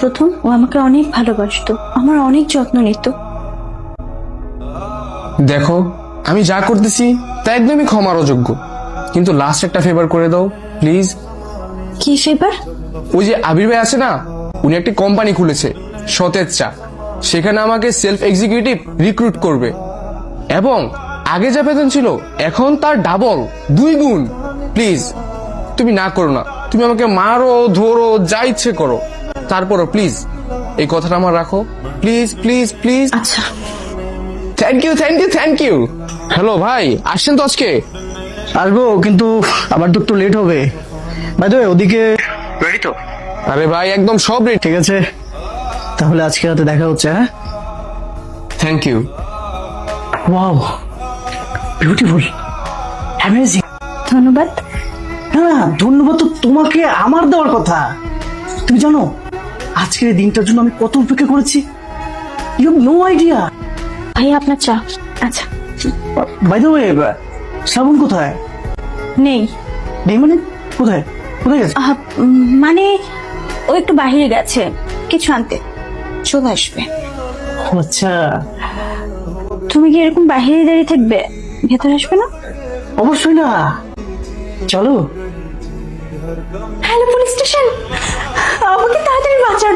প্রথম ও আমাকে অনেক ভালোবাসতো, আমার অনেক যত্ন নিত। দেখো আমি যা করতেছি তা একদমই ক্ষমার অযোগ্য, কিন্তু লাস্ট একটা ফেভার করে দাও প্লিজ। কি ফেভার? ওই যে আবির ভাই আছে না, উনি একটি কোম্পানি খুলেছে সতেজ চা, সেখানে আমাকে সেলফ এক্সিকিউটিভ রিক্রুট করবে এবং আগে যা বেতন ছিল এখন তার ডাবল, 2 গুণ। প্লিজ তুমি না করো না, তুমি আমাকে মারো ধরো যা ইচ্ছে করো, তারপরও প্লিজ এই কথাটা আমার রাখো, প্লিজ প্লিজ প্লিজ। আচ্ছা thank you thank you thank you. Hello ভাই, আসছেন তো আজকে? আসবো, কিন্তু আবার তো একটু লেট হবে। বাই দ্য ওয়ে, ওদিকে রেডি তো? আরে ভাই একদম সব রেডি। ঠিক আছে, তাহলে আজকে রাতে দেখা হচ্ছে। হ্যাঁ, thank you. Wow, beautiful, amazing. ধন্যবাদ। না ধন্যবাদ তো তোমাকে আমার দেওয়ার কথা। তুমি জানো আজকের এই দিনটার জন্য আমি কত অপেক্ষা করেছি? You have no idea. ভাইয়া আপনার চা। আচ্ছা। বাই দ্য ওয়ে, শ্রাবণ কোথায়? নেই। নেই মানে কোথায়? কোথায় গেছে? মানে ও একটু বাইরে গেছে কিছু আনতে, চলে আসবে। ও আচ্ছা, তুমি কি এরকম বাইরে দাঁড়িয়ে থাকবে, ভেতরে আসবে না? অবশ্যই না, চলো। হ্যালো পুলিশ স্টেশন, আমাকে তাড়াতাড়ি বাঁচান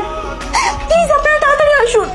প্লিজ, আপনারা তাড়াতাড়ি আসুন।